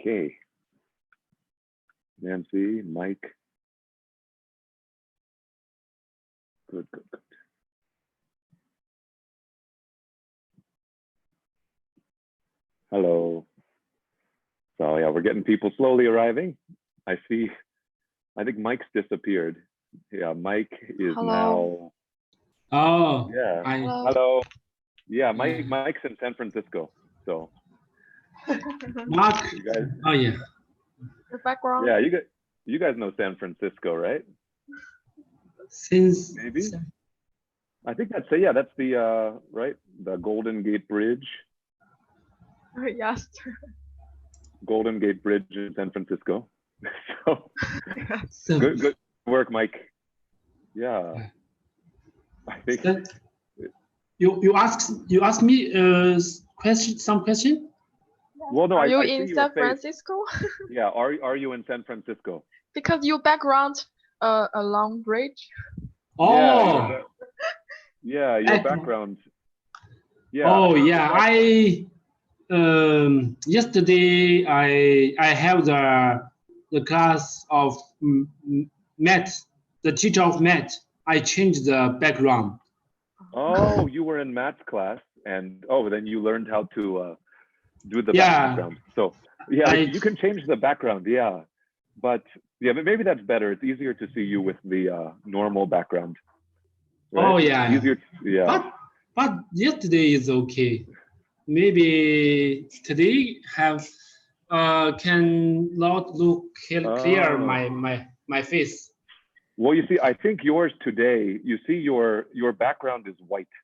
Okay. Nancy, Mike. Good, good, good. Hello. So yeah, we're getting people slowly arriving. I see, I think Mike's disappeared. Yeah, Mike is Hello. now. Oh, Yeah. Hello. Hello. Yeah, Yeah. Mike's in San Francisco. So Mark. you guys, Oh yeah. The background. yeah, you guys know San Francisco, right? Since Maybe. I think that's the right, the Golden Gate Bridge. Yes. Golden Gate Bridge in San Francisco. So so, good work, Mike. Yeah. I think so you ask me some question. well no, Are you I see in your San face. Francisco? Yeah, are you in San Francisco? Because your background a long bridge. Oh. Yeah, your background. Yeah. Oh yeah, I yesterday I have the class of math, the teacher of math. I changed the background. Oh, you were in math class, and then you learned how to do the Yeah. background. So yeah, you can change the background. Yeah, but yeah, but maybe that's better. It's easier to see you with the normal background. Right? Oh yeah. Easier. Yeah. But yesterday is okay. Maybe today have can not look clear my face. Well, you see, I think yours today, you see your background is white.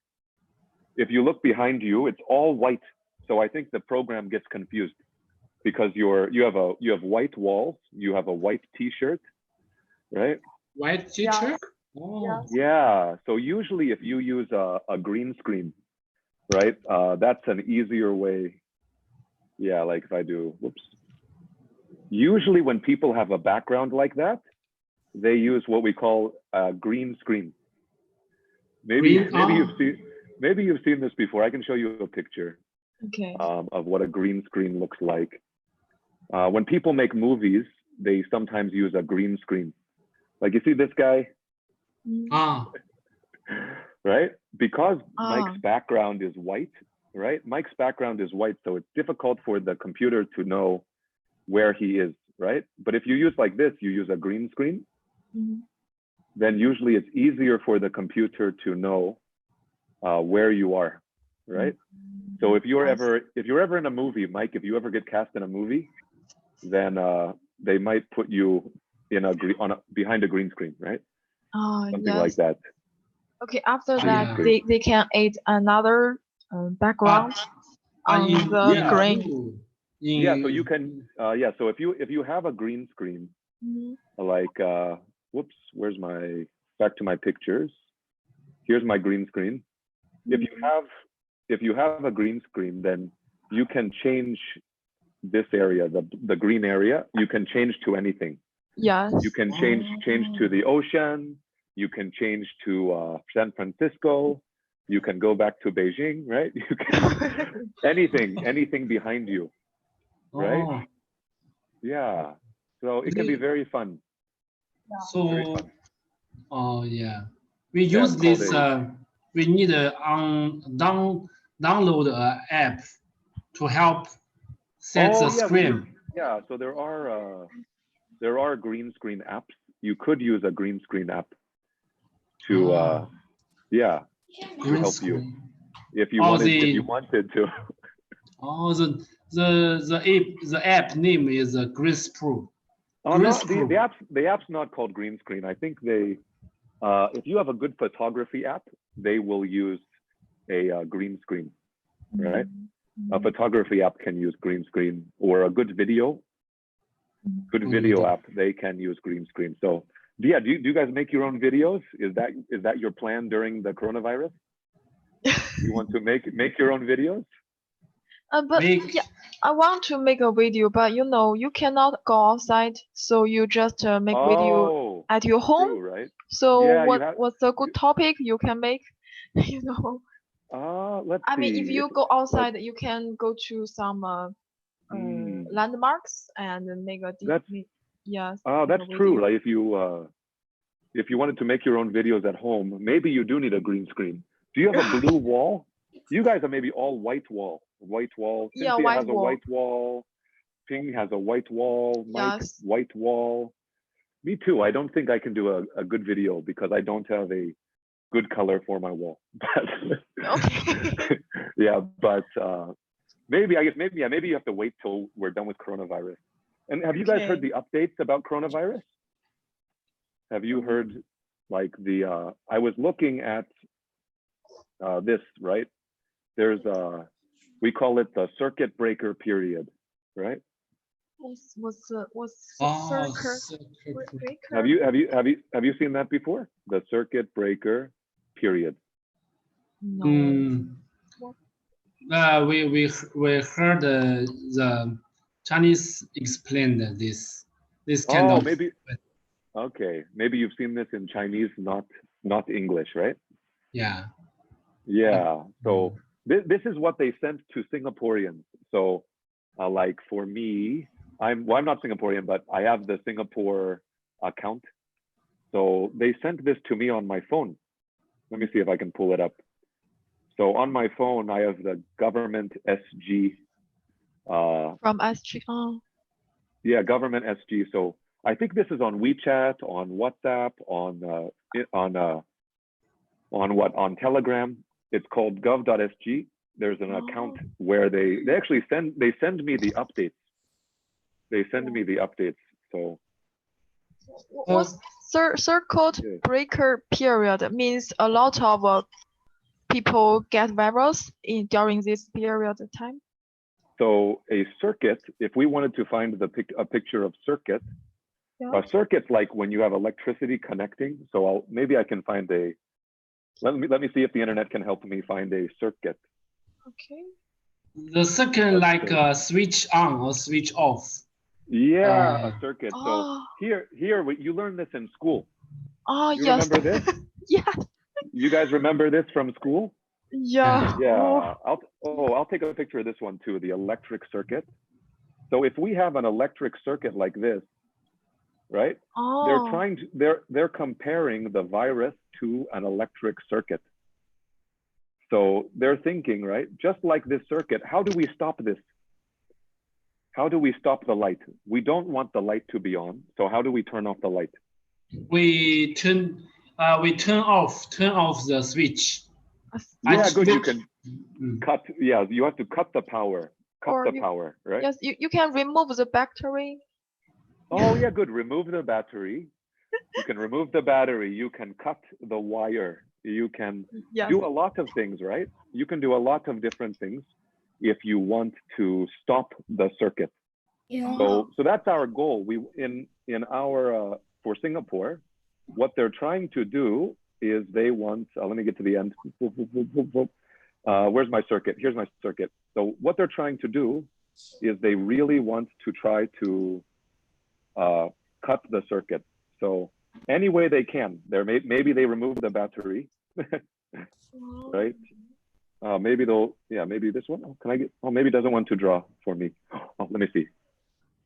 If you look behind you, it's all white. So I think the program gets confused because you have white walls, you have a white t-shirt, right? White teacher? Yes. Oh. Yeah. So usually if you use a green screen, right? That's an easier way. Yeah, like if I do, whoops. Usually when people have a background like that, they use what we call a green screen. Maybe you've seen this before. I can show you a picture of what a green screen looks like. When people make movies, they sometimes use a green screen. Like you see this guy, right? Because Mike's background is white, right? Mike's background is white, so it's difficult for the computer to know where he is, right? But if you use like this, you use a green screen, then usually it's easier for the computer to know where you are, right? So if you're ever in a movie, Mike, if you ever get cast in a movie, then they might put you in behind a green screen, right? Something like that. Okay, after that, they can add another background on the green. Yeah, so you can, so if you have a green screen, like, whoops, back to my pictures. Here's my green screen. If you have a green screen, then you can change this area, the green area, you can change to anything. Yes. You can change to the ocean. You can change to San Francisco. You can go back to Beijing, right? You can anything behind you, right? Yeah. So it can be very fun. So, very fun. Oh yeah, we use this. We need to download an app to help set the screen. Yeah, so there are green screen apps. You could use a green screen app to help you if you wanted to. Oh, the app name is Grace Pro. Oh no, the app's not called green screen. I think if you have a good photography app, they will use a green screen, right? A photography app can use green screen, or a good video app, they can use green screen. So yeah, do you guys make your own videos? Is that your plan during the coronavirus? You want to make your own videos? But yeah, I want to make a video, but you cannot go outside, so you just make video at your home. True, right? So what's a good topic you can make? Let's see. I mean, if you go outside, you can go to some landmarks and make a yes. That's true. Like if you wanted to make your own videos at home, maybe you do need a green screen. Do you have a blue wall? You guys are maybe all white wall. Yeah, Cynthia white has a wall. white wall. Ping has a white wall. Mike, Yes. white wall. Me too. I don't think I can do a good video because I don't have a good color for my wall. Okay. Yeah, but maybe you have to wait till we're done with coronavirus. And have you guys heard the updates about coronavirus? Have you heard like I was looking at this, right? There's we call it the circuit breaker period, right? Circuit breaker? Have you seen that before? The circuit breaker period. No. We heard the Chinese explained this kind of. Maybe. Okay, maybe you've seen this in Chinese, not English, right? Yeah. Yeah. So this is what they sent to Singaporeans. So like for me, I'm not Singaporean, but I have the Singapore account. So they sent this to me on my phone. Let me see if I can pull it up. So on my phone, I have the government SG. From SG. Oh. Yeah, government SG. So I think this is on WeChat, on WhatsApp, on Telegram. It's called gov.sg. There's an account where they actually send me the updates. They send me the updates. So what's circuit breaker period means a lot of people get virus during this period of time. So a circuit, if we wanted to find a picture of circuit, a circuit's like when you have electricity connecting. So maybe I can find a. Let me see if the internet can help me find a circuit. Okay. The circuit like switch on or switch off. Yeah, a circuit. So here you learn this in school. Oh, you yes. Remember this? Yeah. You guys remember this from school? Yeah. Yeah. I'll take a picture of this one too. The electric circuit. So if we have an electric circuit like this, right? They're comparing the virus to an electric circuit. So they're thinking, right? Just like this circuit, how do we stop this? How do we stop the light? We don't want the light to be on. So how do we turn off the light? We turn off the switch. Yeah, good. You can cut. Yeah, you have to cut the power. Power, right? Yes, you can remove the battery. Oh yeah, good. Remove the battery. You can remove the battery. You can cut the wire. You can do a lot of things, right? You can do a lot of different things if you want to stop the circuit. Yeah. So that's our goal. We in our for Singapore, what they're trying to do is they want. Let me get to the end. Where's my circuit? Here's my circuit. So what they're trying to do is they really want to try to cut the circuit. So any way they can. Maybe they remove the battery, right? Maybe maybe this one. Can I get? Oh, maybe it doesn't want to draw for me. Oh, let me see.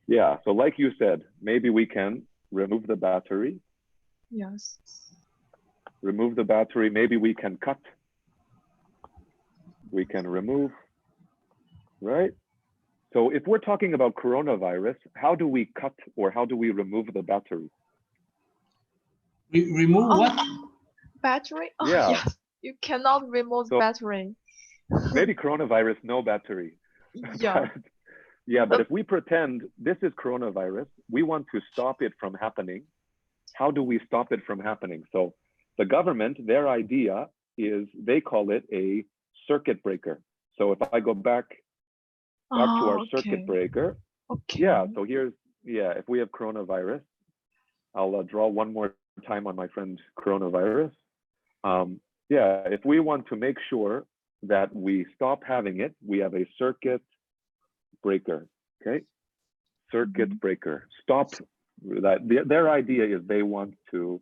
Yeah. So like you said, maybe we can remove the battery. Yes. Remove the battery. Maybe we can cut. We can remove. Right. So if we're talking about coronavirus, how do we cut or how do we remove the battery? Remove what? Battery? Oh, yeah. Yes. You cannot remove battery. Maybe coronavirus, no battery. Yeah. But if we pretend this is coronavirus, we want to stop it from happening. How do we stop it from happening? So the government, their idea is they call it a circuit breaker. So if I go back to our circuit breaker. Okay. Yeah, so here's, if we have coronavirus, I'll draw one more time on my friend coronavirus. If we want to make sure that we stop having it, we have a circuit breaker, okay? Circuit breaker, stop that. Their idea is they want to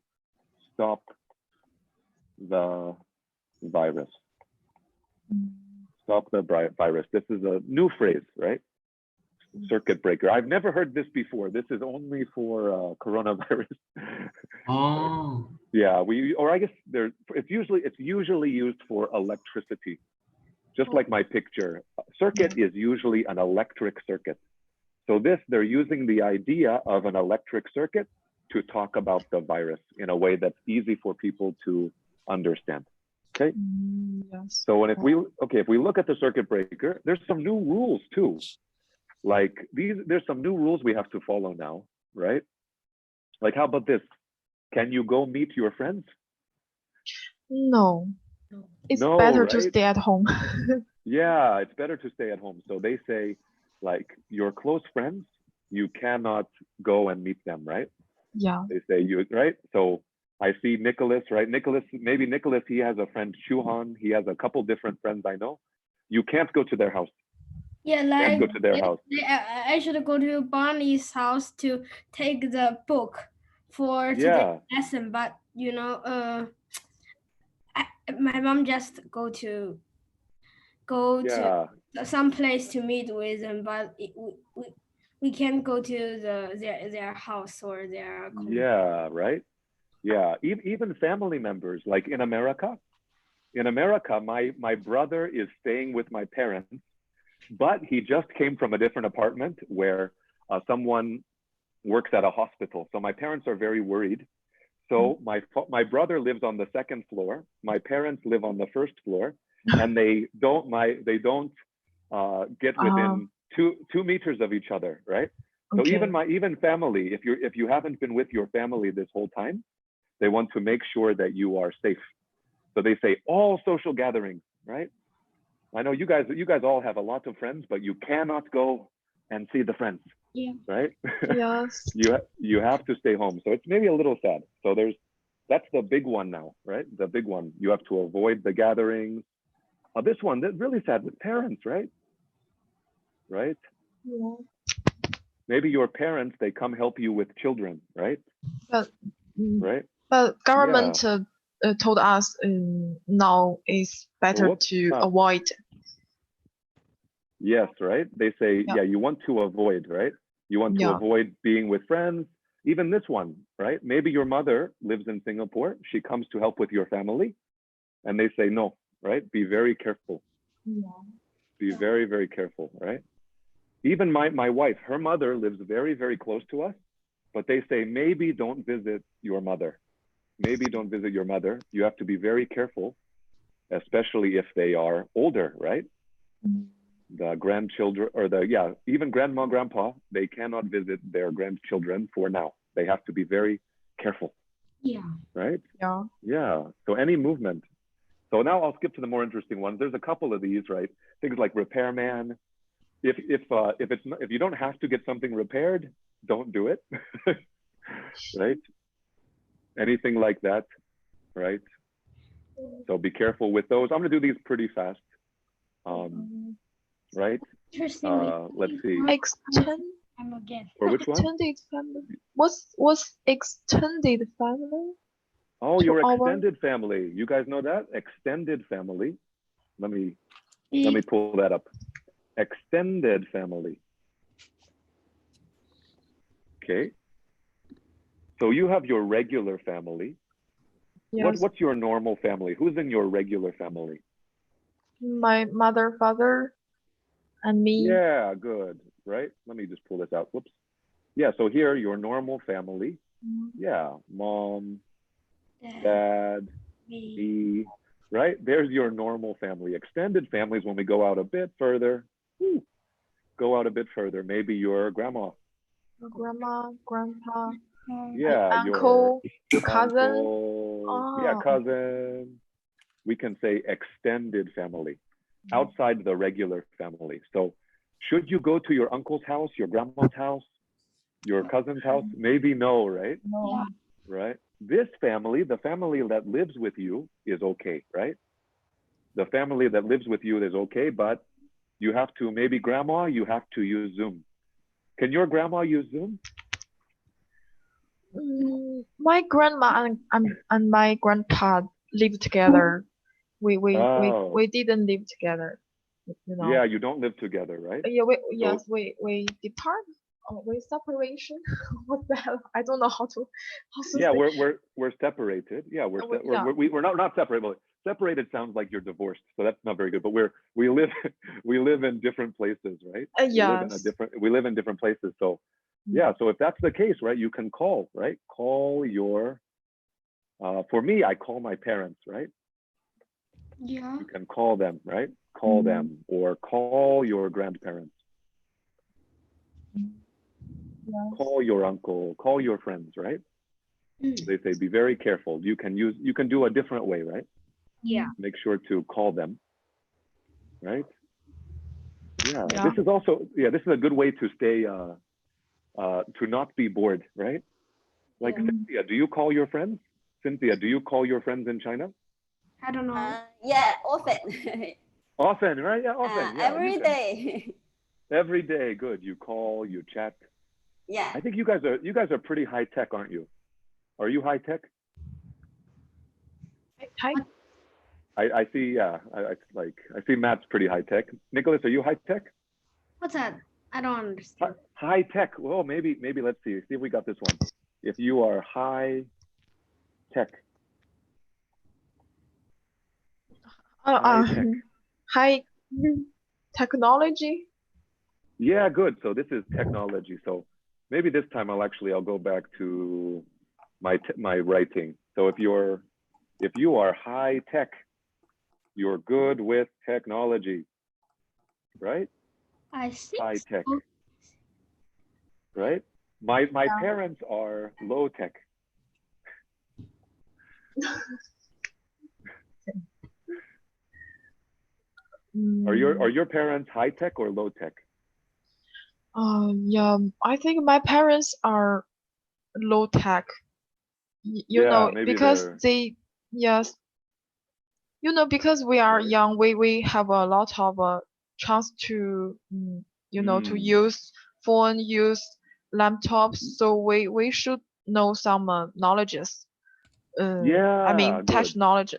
stop the virus. Stop the virus. This is a new phrase, right? circuit breaker. I've never heard this before. This is only for coronavirus. Oh. Yeah, or I guess it's usually used for electricity. Just like my picture, circuit is usually an electric circuit. So they're using the idea of an electric circuit to talk about the virus in a way that's easy for people to understand. Okay. Yes. So if we look at the circuit breaker, there's some new rules too. Like there's some new rules we have to follow now, right? Like how about this? Can you go meet your friends? No. It's No, better to right? stay at home. Yeah, it's better to stay at home. So they say, like, your close friends, you cannot go and meet them, right? Yeah. They say right? So I see Nicholas, right? Maybe Nicholas, he has a friend, Shuhan. He has a couple different friends I know. You can't go to their house. Yeah, Can't go to their house. I should go to Bonnie's house to take the book for today's lesson, but you know, my mom just go to some place to meet with them, but we can't go to their house or their right. Yeah, even family members, like in America, my brother is staying with my parents, but he just came from a different apartment where someone works at a hospital. So my parents are very worried. So my brother lives on the second floor. My parents live on the first floor, and they don't get within 2 meters of each other, right? So even family, if you haven't been with your family this whole time, they want to make sure that you are safe. So they say all social gatherings, right? I know you guys all have a lot of friends, but you cannot go and see the friends. Yeah. Right? Yes. you have to stay home. So it's maybe a little sad. So that's the big one now, right? The big one. You have to avoid the gatherings. This one, that's really sad with parents, right? Right? Yeah. Maybe your parents, they come help you with children, right? Right? But government told us now it's better to avoid. Yes, right? They say, you want to avoid, right? You want to avoid being with friends. Even this one, right? Maybe your mother lives in Singapore. She comes to help with your family. And they say, no, right? Be very careful. Yeah. Be very, very careful, right? Even my wife, her mother lives very, very close to us. But they say, maybe don't visit your mother. Maybe don't visit your mother. You have to be very careful, especially if they are older, right? The grandchildren or even grandma, grandpa, they cannot visit their grandchildren for now. They have to be very careful. Yeah. Right? Yeah. Yeah. So any movement. So now I'll skip to the more interesting ones. There's a couple of these, right? Things like repairman. If you don't have to get something repaired, don't do it. Right? Anything like that, right? So be careful with those. I'm gonna do these pretty fast. Right? Let's see. For which one? Extended family. What's extended family? Oh, your extended family. You guys know that? Extended family. Let me pull that up. Extended family. Okay. So you have your regular family. Yes. What's your normal family? Who's in your regular family? My mother, father, and me. Yeah, good. Right? Let me just pull this out. Whoops. Yeah, so here, your normal family. Yeah, mom, dad, me, right? There's your normal family. Extended families, when we go out a bit further, maybe your grandma. Grandma, grandpa. Yeah, uncle, your cousin. Uncle, yeah, cousin. We can say extended family, outside the regular family. So should you go to your uncle's house, your grandma's house, your cousin's house? Maybe no, right? No. Right? This family, the family that lives with you is okay, right? The family that lives with you is okay, but you have to, maybe grandma, you have to use Zoom. Can your grandma use Zoom? My grandma and my grandpa live together. We didn't live together. you know. Yeah, you don't live together, right? Yeah, we depart. We separation. What the hell? I don't know how to Yeah, say. we're separated. Yeah, Yeah. we're not separated. Well, separated sounds like you're divorced, so that's not very good. But we live we live in different places, right? Yes. We live in different places. So yeah, so if that's the case, right, you can call, right? Call your for me, I call my parents, right? Yeah. You can call them, right? Call them or call your grandparents. Yes. Call your uncle, call your friends, right? They say be very careful. You can do a different way, right? Yeah. Make sure to call them, right? Yeah. Yeah. This is also this is a good way to stay to not be bored, right? Like Cynthia, do you call your friends? Cynthia, do you call your friends in China? I don't know. Yeah, often. Often, right? Yeah, often. Yeah, every day. Every day, good. You call, you chat. Yeah. I think you guys are pretty high tech, aren't you? Are you high tech? Hi. I see. Yeah, I see Matt's pretty high tech. Nicholas, are you high tech? What's that? I don't understand. High tech. Well, maybe let's see if we got this one. If you are high tech. High technology. Yeah, good. So this is technology. So maybe this time I'll go back to my writing. So if you are high tech, you're good with technology, right? I see. High tech, right? My parents are low tech. Are your parents high tech or low tech? Yeah, I think my parents are low tech. You know, because yes, you know, because we are young, we have a lot of chance to you know, to use phone, use laptops. So we should know some knowledges. I mean, touch knowledge.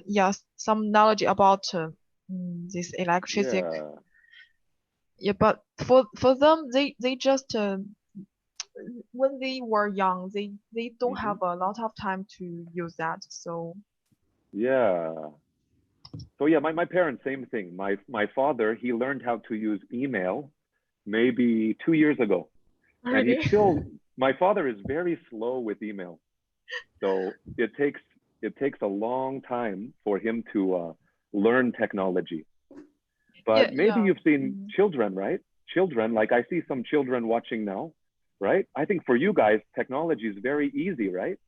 Yes, some knowledge about this electricity. Yeah, but for them, they just when they were young, they don't have a lot of time to use that. So yeah. So yeah, my parents, same thing. My father, he learned how to use email maybe 2 years ago. And my father is very slow with email. So it takes a long time for him to learn technology. But maybe you've seen children, right? Children, like I see some children watching now, right? I think for you guys, technology is very easy, right?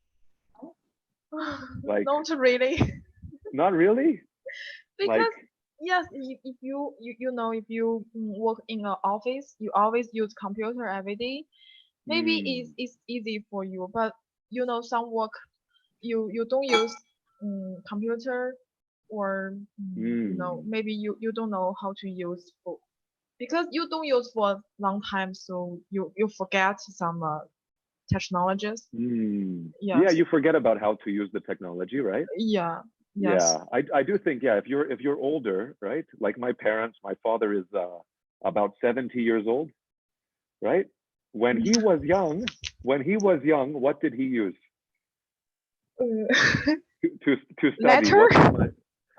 Like not really. Not really? Because yes, if you know, if you work in an office, you always use computer every day. Maybe it's easy for you, but you know, some work you don't use computer, or you know, maybe you don't know how to use for, because you don't use for a long time, so you forget some technologies. Yeah, you forget about how to use the technology, right? Yeah. Yes. Yeah, I do think, yeah, if you're older, right? Like my parents, my father is about 70 years old, right? When he was young, what did he use to study? Letter?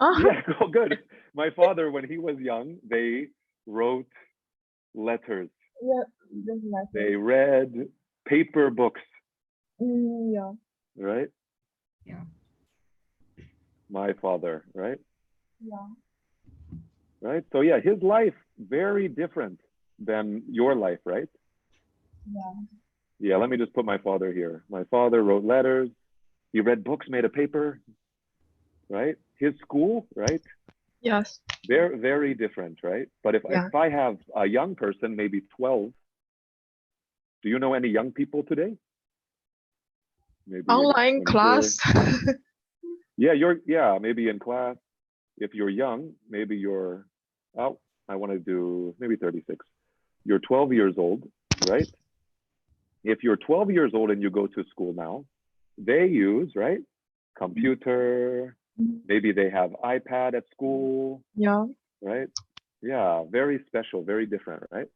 Yeah, oh, good. My father, when he was young, they wrote letters. Yeah, letters. They read paper books. Yeah. Right? Yeah. My father, right? Yeah. Right? So yeah, his life very different than your life, right? Yeah. Yeah, let me just put my father here. My father wrote letters. He read books made of paper, right? His school, right? Yes. They're very different, right? But if I have a young person, maybe 12, do you know any young people today? Maybe online class. Yeah, maybe in class. If you're young, maybe you're, oh, I want to do maybe 36. You're 12 years old, right? If you're 12 years old and you go to school now, they use, right? Computer, maybe they have iPad at school. Yeah. Right? Yeah, very special, very different, right?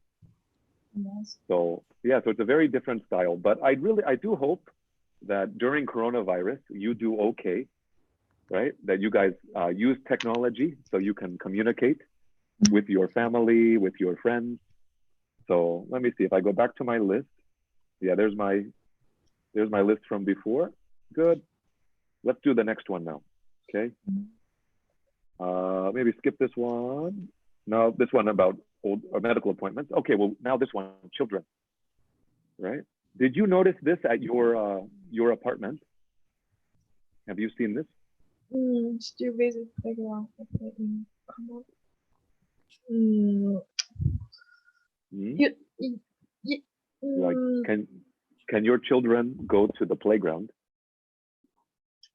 Yes. So yeah, so it's a very different style, but I do hope that during coronavirus, you do okay, right? That you guys use technology so you can communicate with your family, with your friends. So let me see if I go back to my list. Yeah, there's my list from before. Good. Let's do the next one now. Okay. Maybe skip this one. No, this one about old medical appointments. Okay, well now this one, children. Right? Did you notice this at your apartment? Have you seen this? Still visit playground. Come on. You, like can your children go to the playground?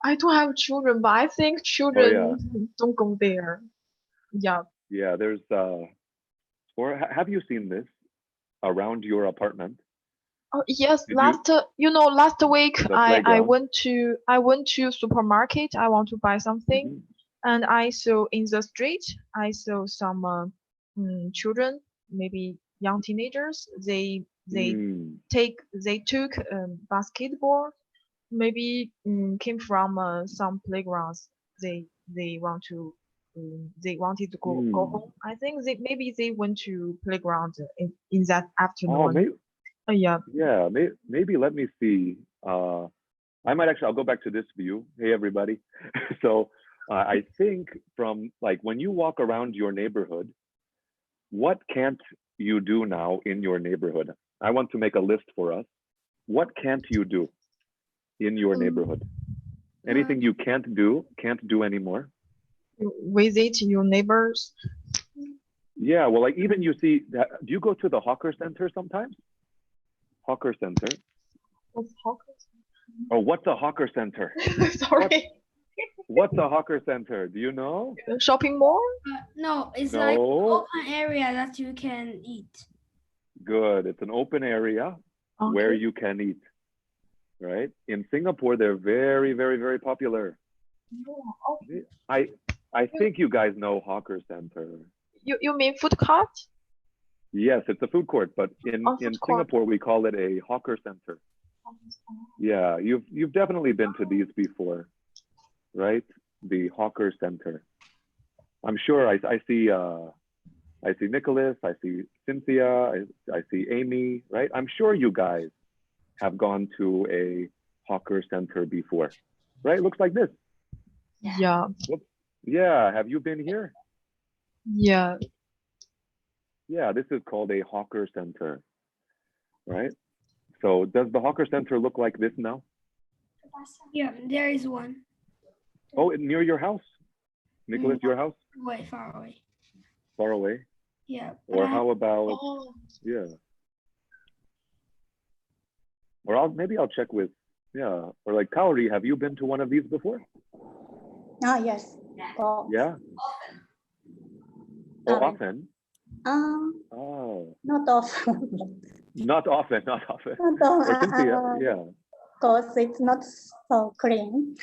I don't have children, but I think children don't go there. Yeah. Yeah, there's or have you seen this around your apartment? Oh yes, last week I went to supermarket. I want to buy something, and I saw in the street some children, maybe young teenagers. They took basketball, maybe came from some playgrounds. They wanted to go home. I think they went to playground in that afternoon. Oh, maybe. Yeah. Yeah, maybe let me see. I'll go back to this view. Hey, everybody. So I think from like when you walk around your neighborhood, what can't you do now in your neighborhood? I want to make a list for us. What can't you do in your neighborhood? Anything you can't do anymore? Visit your neighbors. Yeah, well, like even you see, do you go to the hawker center sometimes? Hawker center. What's hawker center? Oh, what's a hawker center? Sorry. What's a hawker center? Do you know? Shopping mall? No, it's like an open area that you can eat. Good. It's an open area where you can eat. Right? In Singapore, they're very, very, very popular. Oh, okay. I think you guys know hawker center. You mean food court? Yes, it's a food court, but in Singapore we call it a hawker center. Yeah, you've definitely been to these before, right? The hawker center. I'm sure I see Nicholas, I see Cynthia, I see Amy, right? I'm sure you guys have gone to a hawker center before, right? Looks like this. Yeah. Yeah, have you been here? Yeah. Yeah, this is called a hawker center, right? So does the hawker center look like this now? Yeah, there is one. Oh, near your house? Nicholas, your house? Far away. Far away? Yeah. Or how about, yeah. Or maybe I'll check with, yeah. Or like Kaori, have you been to one of these before? Yes. Yeah? Often? Not often. Not often. Or Cynthia, yeah. Because it's not so clean.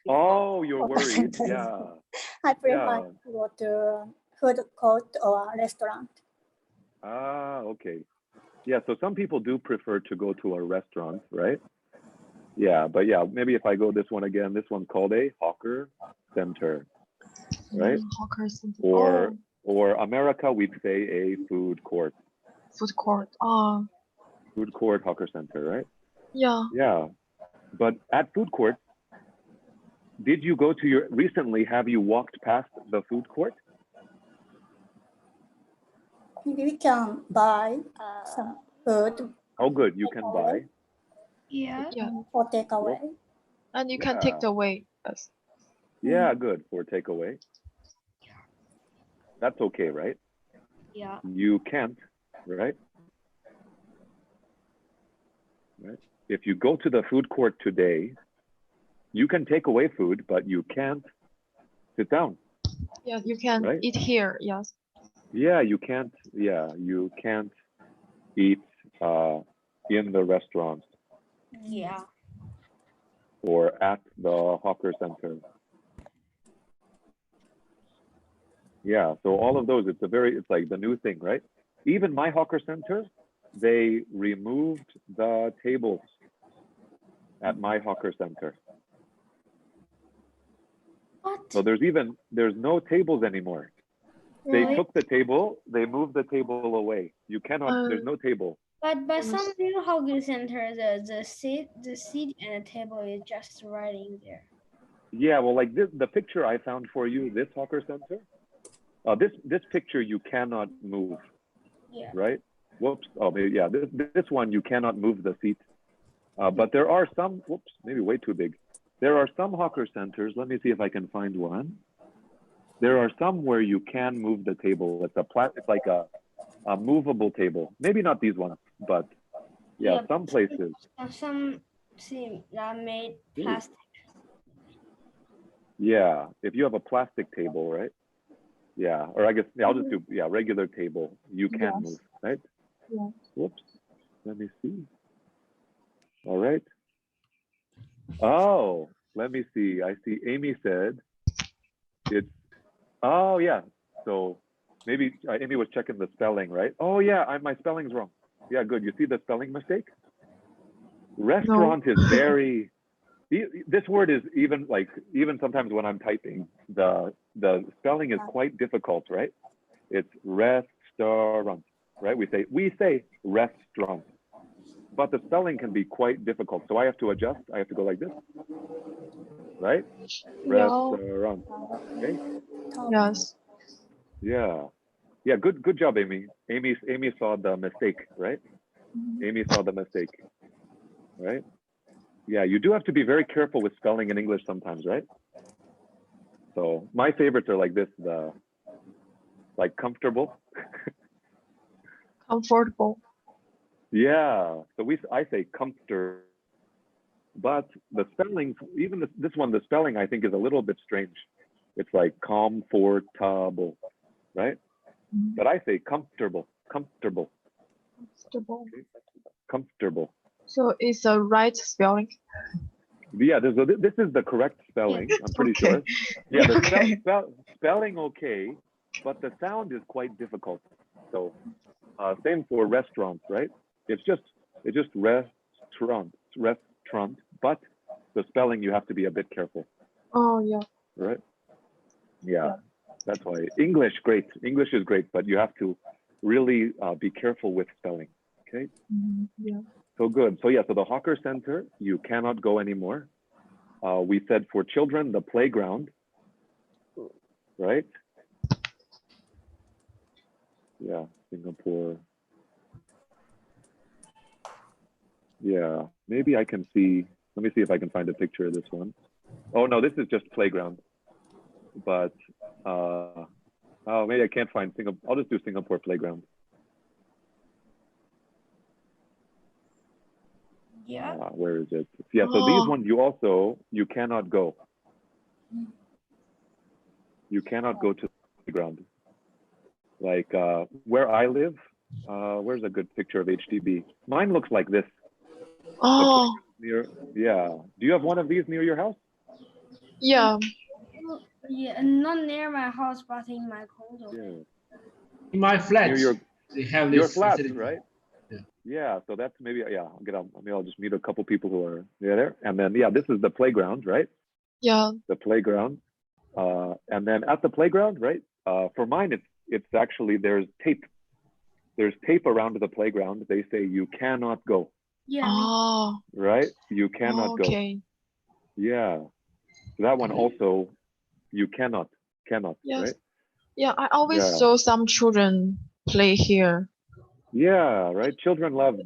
Oh, you're worried. Yeah. I prefer to go to food court or restaurant. Okay. Yeah, so some people do prefer to go to a restaurant, right? Yeah, but yeah, maybe if I go this one again, this one's called a hawker center, right? Hawker center. Or America, we'd say a food court. Food court. Food court, hawker center, right? Yeah. Yeah, but at food court, did you go to recently, have you walked past the food court? We can buy some food. Oh, good, you can buy. Yeah. For takeaway. And you can take away. Yes. Yeah, good, for takeaway. That's okay, right? Yeah. You can't, right? Right. If you go to the food court today, you can take away food, but you can't sit down. Yeah, you can eat here. Yes. Yeah, you can't. Yeah, you can't eat in the restaurant. Yeah. Or at the hawker center. Yeah, so all of those, it's like the new thing, right? Even my hawker center, they removed the tables at my hawker center. What? So there's no tables anymore. Really? They took the table, they moved the table away. You cannot, there's no table. But some new hawker center, the seat and the table is just right in there. Yeah, well, like the picture I found for you, this hawker center, this picture you cannot move. Yeah. Right? Whoops. Oh, maybe, yeah. This one you cannot move the seat. But there are some. Whoops. Maybe way too big. There are some hawker centers. Let me see if I can find one. There are some where you can move the table. It's like a movable table. Maybe not these ones, but yeah, some places. Some seem that made plastic. Yeah, if you have a plastic table, right? Yeah, or I guess I'll just do regular table. You can move, right? Yeah. Whoops. Let me see. All right. Oh, let me see. I see Amy said it's, oh yeah. So maybe Amy was checking the spelling, right? Oh yeah, my spelling's wrong. Yeah, good. You see the spelling mistake? Restaurant is very, this word is even sometimes when I'm typing, the spelling is quite difficult, right? It's restaurant, right? We say restaurant, but the spelling can be quite difficult. So I have to adjust. I have to go like this, right? Restaurant. Okay. Yes. Yeah. Yeah. Good job, Amy. Amy saw the mistake, right? Amy saw the mistake, right? Yeah. You do have to be very careful with spelling in English sometimes, right? So my favorites are like this, like comfortable. Comfortable. Yeah, so I say comfortable, but the spelling, even this one, the spelling I think is a little bit strange. It's like comfortable, right? But I say comfortable. Comfortable. Okay. Comfortable. So it's a right spelling. Yeah, this is the correct spelling. I'm pretty sure. Yeah, the spelling okay, but the sound is quite difficult. So same for restaurant, right? It's just restaurant, but the spelling you have to be a bit careful. Oh yeah. Right? Yeah. That's why English is great, but you have to really be careful with spelling. Okay. Yeah. So good. So yeah, so the hawker center, you cannot go anymore. We said for children, the playground, right? Yeah, Singapore. Yeah, maybe I can see, let me see if I can find a picture of this one. Oh no, this is just playground. But, oh, maybe I can't find Singapore. I'll just do Singapore playground. Yeah. Where is it? Yeah, so these ones you cannot go. You cannot go to the playground. Like where I live, where's a good picture of HDB? Mine looks like this. Oh. Yeah. Do you have one of these near your house? Yeah. Yeah, not near my house, but in my condo. Yeah. In my flat, they have this your flat, facility. right? Yeah. Yeah. So that's maybe maybe I'll just meet a couple people who are there, and then this is the playground, right? Yeah. The playground, and then at the playground, right? For mine, it's actually there's tape. There's tape around the playground. They say you cannot go. Yeah. Oh. Right? You cannot go. Okay. Yeah. So that one also, you cannot, yes. right? Yeah, I always saw some children play here. Yeah, right. Children love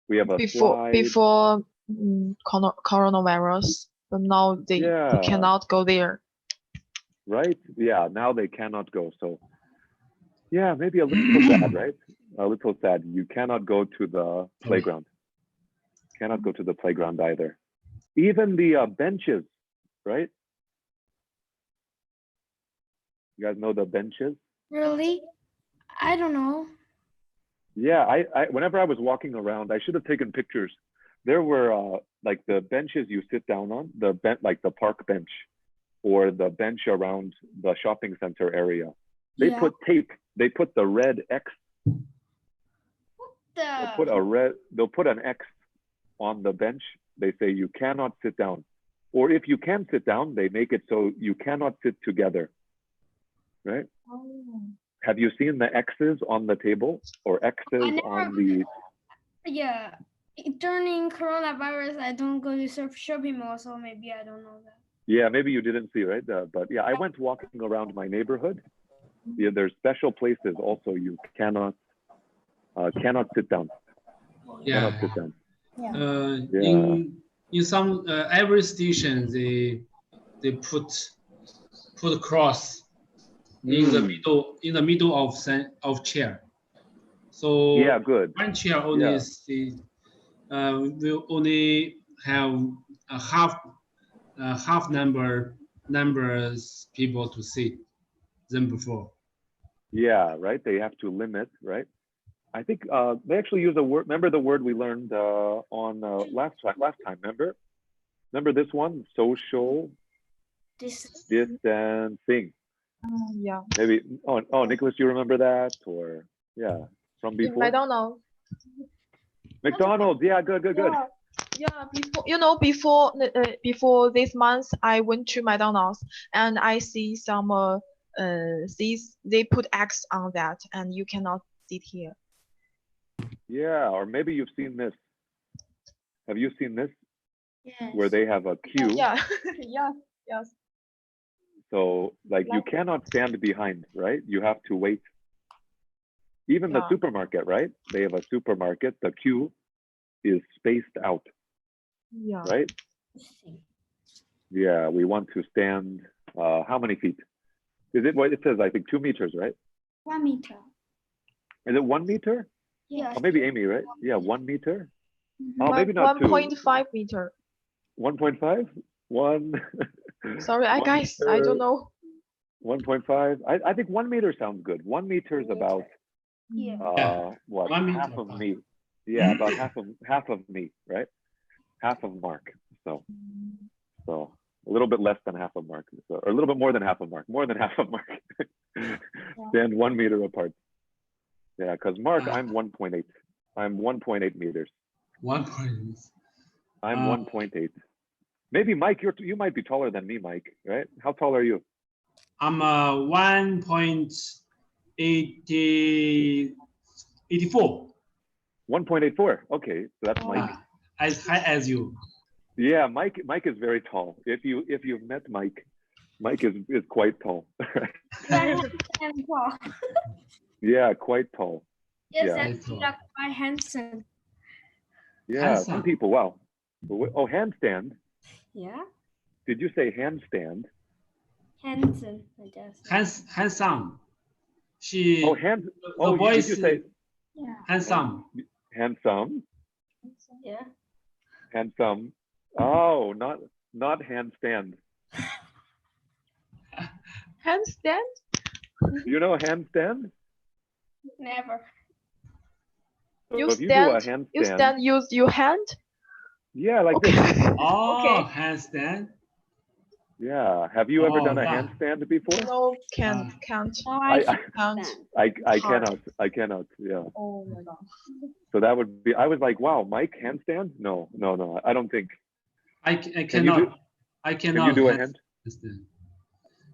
we have a slide. Before coronavirus, but now they cannot go there. Right? Yeah, now they cannot go. So yeah, maybe a little sad, right? A little sad. You cannot go to the playground. Cannot go to the playground either. Even the benches, right? You guys know the benches? Really? I don't know. Yeah, I whenever I was walking around, I should have taken pictures. There were like the benches you sit down on, like the park bench, or the bench around the shopping center area. They Yeah. put tape. They put the red X. They'll put an X on the bench. They say you cannot sit down. Or if you can sit down, they make it so you cannot sit together. Right? Oh. Have you seen the X's on the table or X's on the? Yeah. During coronavirus, I don't go to shopping mall, so maybe I don't know that. Yeah, maybe you didn't see, right? But yeah, I went walking around my neighborhood. Yeah, there's special places also you cannot sit down. Yeah. Cannot sit down. Yeah. In some every station they put a cross in the middle of chair. So Yeah, good. one chair only will only have a half numbers people to sit than before. Yeah, right. They have to limit, right? I think they actually use a word. Remember the word we learned on last time. Remember this one? Social distancing. Yeah. Maybe. Oh, Nicholas, you remember that? Or yeah, from before. McDonald's. McDonald's. Yeah, good. Yeah, before this month, I went to McDonald's and I see some they put X on that, and you cannot sit here. Yeah, or maybe you've seen this. Have you seen this? Yes. Where they have a queue. Yeah. Yes. So like you cannot stand behind, right? You have to wait. Even the supermarket, right? They have a supermarket. The queue is spaced out. Yeah. Right? Yeah, we want to stand how many feet? Is it what it says? I think 2 meters, right? 1 meter. Is it 1 meter? Yeah. Oh, maybe Amy, right? Yeah, 1 meter. Mm-hmm. Oh, maybe not 1.5 meter. 1.5? 1. Sorry, I guess I don't know. 1.5. I think 1 meter sounds good. 1 meter is about what? 1 meter. Half of me. Yeah, about half of me, right? Half of Mark. So a little bit less than half of Mark, or a little bit more than half of Mark. More than half of Mark. Stand 1 meter apart. Yeah, because Mark, I'm 1.8. I'm 1.8 meters. 1.8. I'm 1.8. Maybe Mike, you might be taller than me, Mike, right? How tall are you? I'm 1.84. 1.84. Okay, so that's Mike. As high as you. Yeah, Mike is very tall. If you've met Mike is quite tall. Yeah, quite tall. Yes, Yeah. and quite handsome. Yeah, Handsome. some people, wow. Oh, handstand. Yeah. Did you say handstand? Handsome, I guess. Handsome. The voice. Did you say handsome? Handsome. Yeah. Handsome. Oh, not handstand. Handstand? You know handstand? Never. So You if you do a stand. handstand, You stand. Use your hand. Yeah, like Okay. this. Oh, Okay. handstand. Yeah. Have you ever done a that. handstand before? No, can't. Oh, I Can't. I cannot. Yeah. Oh my god. So that would be. I was like, wow, Mike, handstand? No. I don't think. I Can you do, cannot. Can you do a hand? handstand.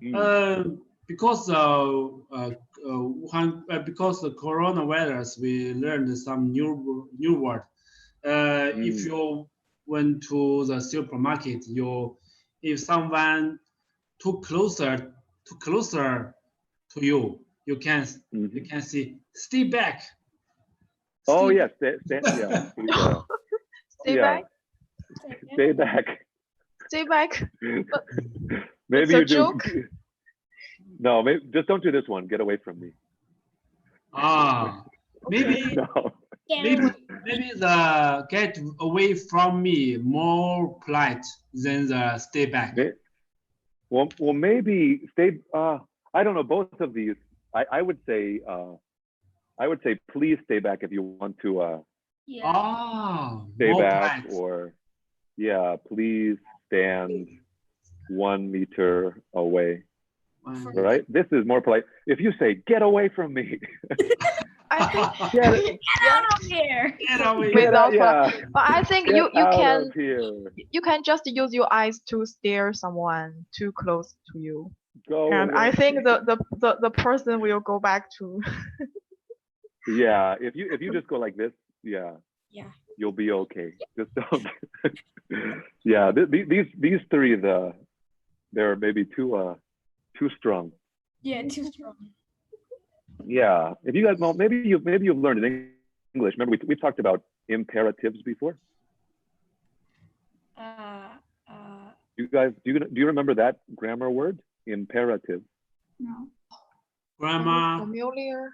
Mm. Because because the coronavirus, we learned some new word. If you went to the supermarket, if someone too closer to you, you can see stay back. Oh Stay yes, yeah. Stay back. Stay back. Stay back. Maybe It's you a do. joke? No, maybe just don't do this one. Get away from me. Maybe No. maybe the get away from me more polite than the stay back. Well, maybe stay. I don't know. Both of these, I would say please stay back if you want to. Stay back, polite. or yeah, please stand 1 meter away. right? This is more polite. If you say, get away from me. I think Get out of here. Get away. without yeah. but I think Get you out can of here. you can just use your eyes to stare someone too close to you. Go And away. I think the person will go back to Yeah, if you just go like this, yeah, you'll be okay. Just don't. Yeah, these three, they're maybe too strong. Yeah, too strong. Yeah, if you guys know, maybe you've learned in English. Remember, we talked about imperatives before. You guys, do you remember that grammar word? Imperative. No. Grandma. familiar.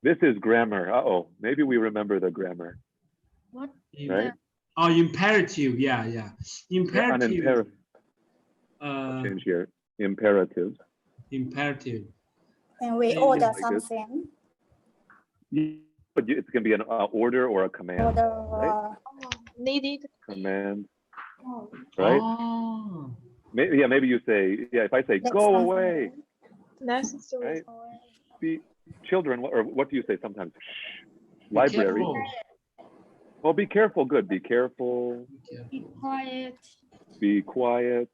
This is grammar. Uh-oh, maybe we remember the grammar. What? Right? Oh, imperative. Yeah. Imperative. An imperative. Change here. Imperative. Imperative. When we Maybe order like this. something, But it's gonna be an order or a command. order right? Needed. Command. Right? Oh. Maybe you say, if I say, next go something. away. Necessary. Right? Children, or what do you say sometimes? Library. Careful. Oh, be careful. Good. Be careful. Be quiet. Be quiet.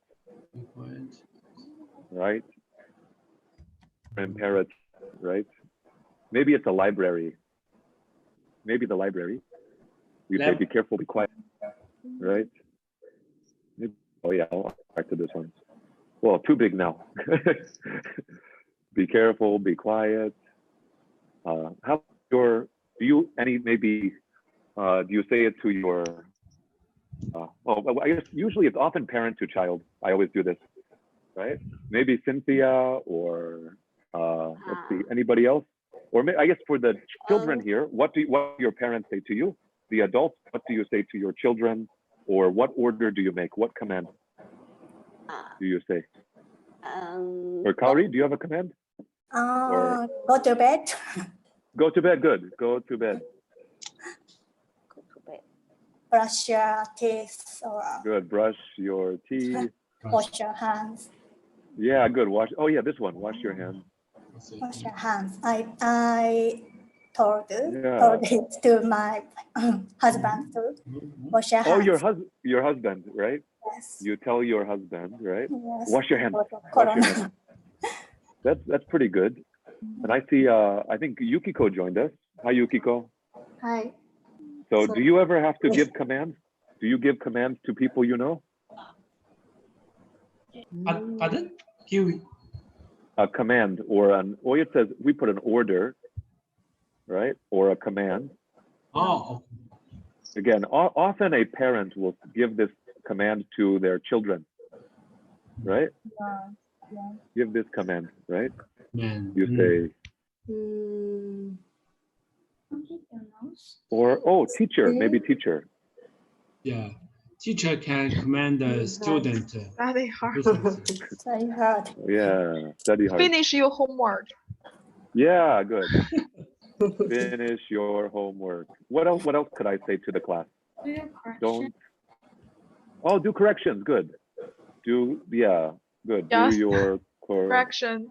Be quiet. Right? Imperative. Right? Maybe it's a library. Maybe the library. You say, be careful. Be quiet. Right? Oh yeah, I'll back to this one. Well, too big now. Be careful, be quiet. How do you say it to your, I guess usually it's often parent to child. I always do this, right? Maybe Cynthia or let's see, anybody else? Or I guess for the children here, what do your parents say to you? The adults, what do you say to your children? Or what order do you make? What command do you say? Or Kaori, do you have a command? Go to bed. Go to bed, good. Go to bed. Brush your teeth or Good, brush your teeth. wash your hands. Yeah, good, oh yeah, this one, wash your hands. Wash your hands. I told it to my husband to wash your hands. Oh, your husband, right? Yes. You tell your husband, right? Yes. Wash your hands. Wash your hands. That's pretty good. And I see, I think Yukiko joined us. Hi, Yukiko. Hi. So do you ever have to give commands? Do you give commands to people you know? Pardon? Kiwi. A command or it says we put an order, right? Or a command. Oh. Again, often a parent will give this command to their children, right? Yeah. Give this command, right? Man. You say, or teacher, maybe teacher. Yeah. Teacher can command the student. Study hard. Study hard. Yeah, study hard. Finish your homework. Yeah, good. Finish your homework. What else could I say to the class? Don't. Oh, do corrections. Good. Good. Yes. Do your Corrections.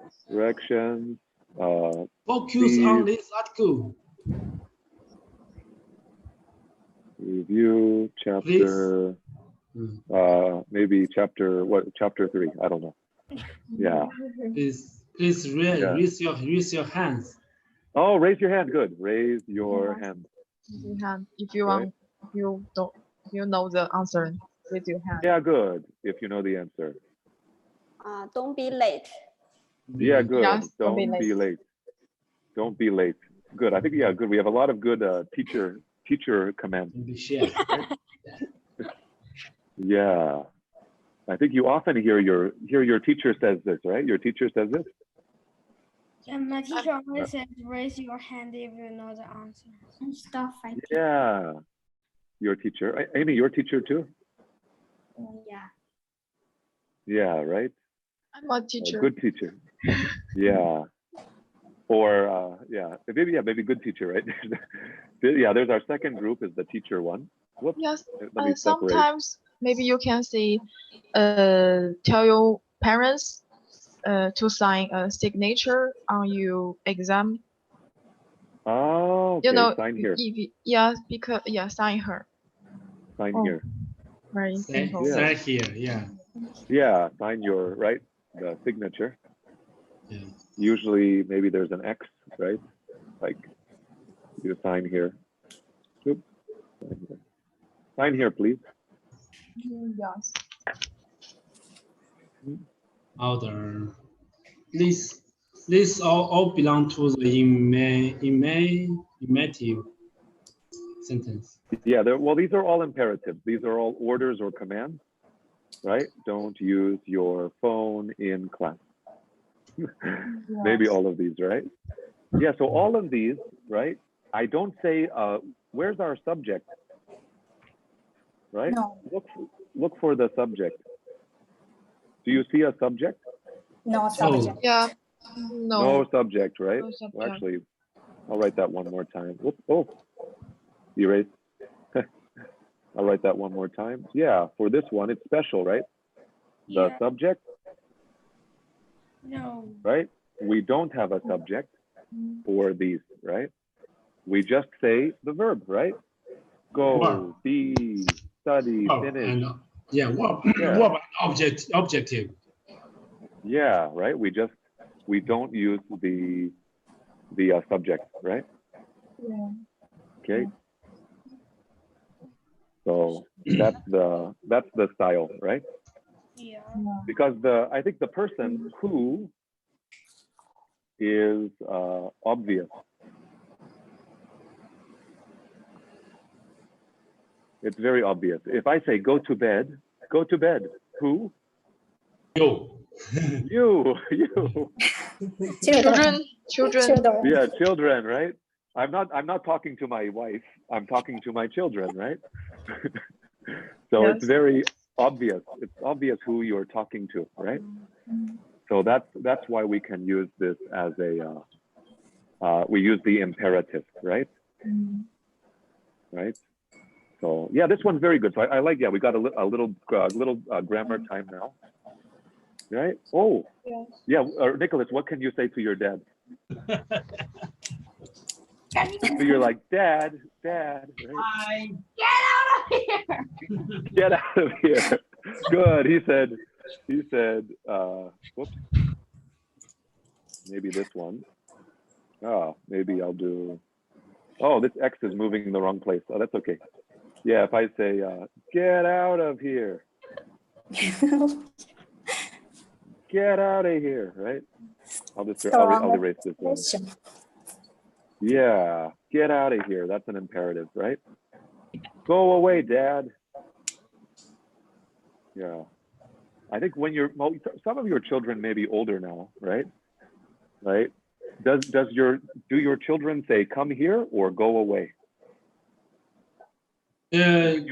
Focus on this article. Review chapter. Maybe chapter 3. I don't know. Yeah. Please raise your hands. Oh, raise your hand. Good. Raise your hand. If you want, you know the answer, raise your hand. Yeah, good. If you know the answer. Don't be late. Yeah, good. Yes, don't be late. Don't be late. Good. I think good. We have a lot of good teacher commands. Yeah. I think you often hear your teacher says this, right? Your teacher says this. Yeah, my teacher always says raise your hand if you know the answer and stuff like that. Yeah. Your teacher. Amy, your teacher too? Yeah. Yeah, right? I'm a teacher. A good teacher. Yeah. Or maybe good teacher, right? Yeah, there's our second group is the teacher one. Whoops. Yes. Let me separate. Sometimes maybe you can say tell your parents to sign a signature on your exam. Oh, okay. You know, sign here. Because sign here. Sign here. Very simple. Sign here, yeah. Yeah, sign your the signature. Yeah. Usually, maybe there's an X, right? Like you sign here. Oops. Sign here, please. Yes. Other. This all belong to the immative sentence. Yeah, well, these are all imperatives. These are all orders or commands, right? Don't use your phone in class. Maybe all of these, right? Yeah, so all of these, right? I don't say, where's our subject? Right? No. Look for the subject. Do you see a subject? No subject. Yeah. No subject, right? No subject. Well, actually, I'll write that one more time. Whoops, oh, erase. I'll write that one more time. Yeah, for this one, it's special, right? The subject. No. Right? We don't have a subject for these, right? We just say the verb, right? Go, be, study, finish. And, what about objective? Yeah, right. We don't use the subject, right? Yeah. Okay. So that's the style, right? Yeah. Because I think the person who is obvious. It's very obvious. If I say go to bed. Who? You. You. Children. Yeah, children, right? I'm not talking to my wife. I'm talking to my children, right? So It's very obvious. It's obvious who you're talking to, right? So that's why we can use this as a we use the imperative, right? Right. So yeah, this one's very good. So I like. Yeah, we got a little grammar time now, right? Oh, yeah. Nicholas, what can you say to your dad? So you're like, Dad, right? Get out of here. Good. He said, whoops. Maybe this one. Oh, maybe I'll do. Oh, this X is moving in the wrong place. Oh, that's okay. Yeah, if I say, get out of here. Get out of here, right? I'll erase this one. Yeah, get out of here. That's an imperative, right? Go away, Dad. Yeah. I think when some of your children may be older now, right? Right? Do your children say come here or go away? When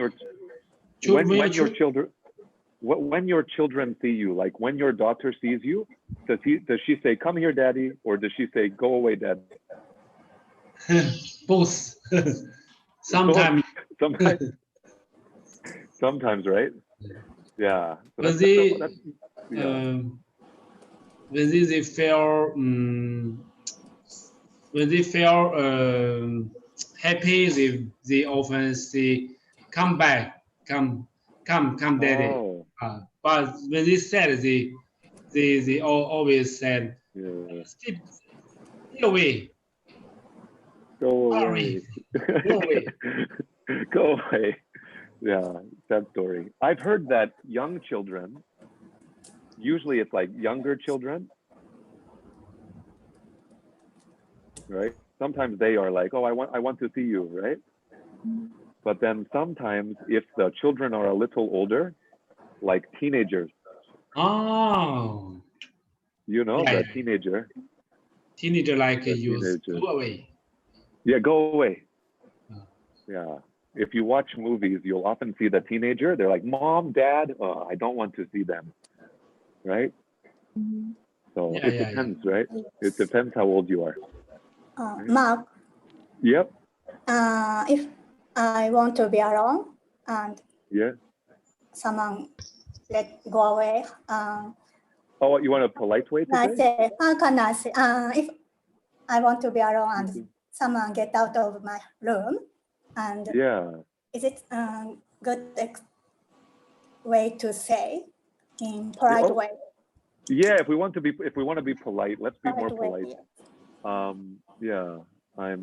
your children see you, like when your daughter sees you, does she say come here, Daddy, or does she say go away, Dad? Both. Sometimes. Sometimes, right? Yeah. So when they feel happy, they often say, "Come back, come, Daddy." Oh. But when they said, they always said, "Stay away." Go away. Go away. Go away. Yeah, sad story. I've heard that young children, usually it's like younger children, right? Sometimes they are like, oh, I want to see you, right? But then sometimes if the children are a little older, like teenagers. Oh. You know, the teenager. Teenager like you, go away. Yeah, go away. Yeah. If you watch movies, you'll often see the teenager. They're like, Mom, Dad, I don't want to see them. Right? So it depends, right? It depends how old you are. Mark. Yep. If I want to be alone and someone let go away, Oh, you want a polite way to say? How can I say? If I want to be alone and someone get out of my room, and is it good way to say in polite way? Yeah, if we want to be polite, let's be more polite. Yeah, I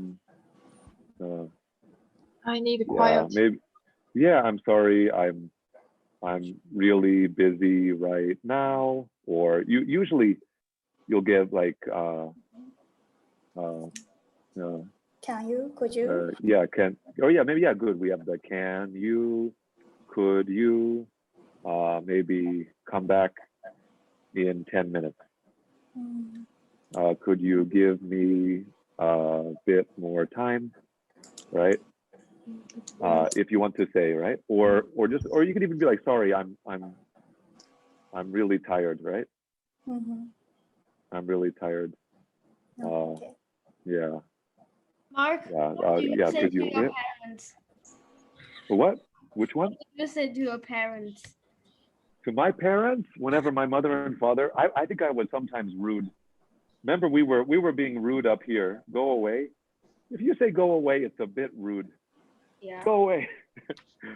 need quiet. Maybe. Yeah, I'm sorry. I'm really busy right now. Or usually you'll give like can you? Could you? Yeah, can. Oh yeah, maybe good. We have the can you, could you, maybe come back in 10 minutes. Could you give me a bit more time, right? If you want to say, right? Or you could even be like, sorry, I'm really tired, right? I'm really tired. Yeah. Mark, what do you say to your parents? What? Which one? What do you say to your parents? To my parents, whenever my mother and father, I think I was sometimes rude. Remember, we were being rude up here. Go away. If you say go away, it's a bit rude. Yeah. Go away.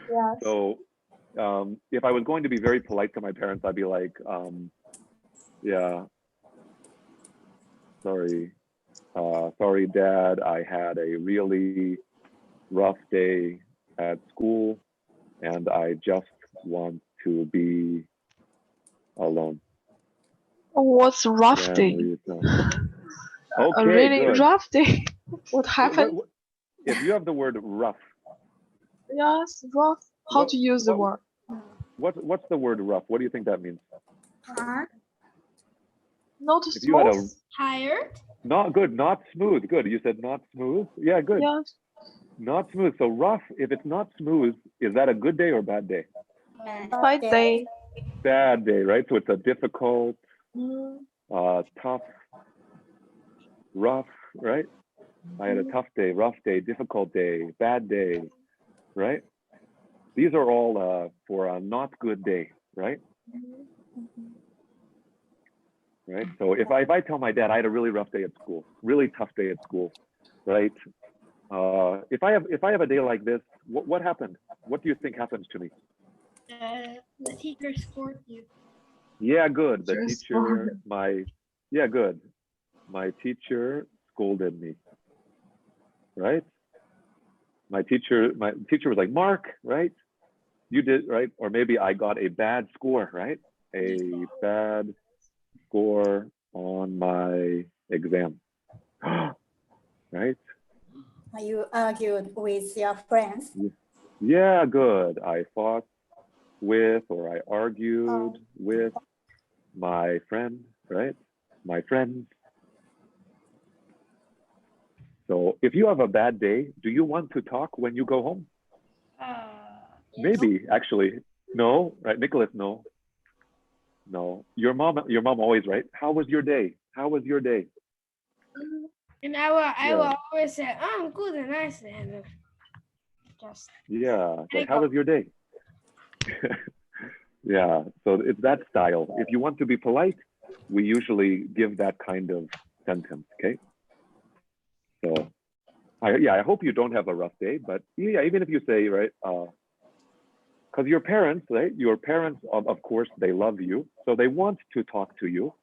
Yes. So if I was going to be very polite to my parents, I'd be like, yeah, sorry, Dad, I had a really rough day at school and I just want to be alone. What's rough day? Okay, a really good. rough day. What happened? If you have the word rough. Yes, rough. How to use the word? What's the word rough? What do you think that means? Hard. Not smooth. Tired. Not good. Not smooth. Good. You said not smooth. Yeah, good. Yes. Not smooth. So rough. If it's not smooth, is that a good day or bad day? Bad day. Bad day, right? So it's a difficult, tough, rough, right? I had a tough day, rough day, difficult day, bad day, right? These are all for a not good day, right? Right. So if I tell my dad I had a really rough day at school, really tough day at school, right? If I have a day like this, what happened? What do you think happens to me? The teacher scored you. Yeah, good. The teacher, good. My teacher scolded me, right? My teacher was like, Mark, right? You did, right? Or maybe I got a bad score, right? A bad score on my exam, right? You argued with your friends? Yeah, good. I fought with, or I argued with my friend, right? My friends. So if you have a bad day, do you want to talk when you go home? Maybe, actually. No, right? Nicholas, no. No. Your mom always, right? How was your day? How was your day? And I will always say, I'm good and nice and just. Yeah. Like, how was your day? Yeah. So it's that style. If you want to be polite, we usually give that kind of sentence. Okay. So, I hope you don't have a rough day, but yeah, even if you say, right, because your parents, right? Your parents, of course, they love you, so they want to talk to you,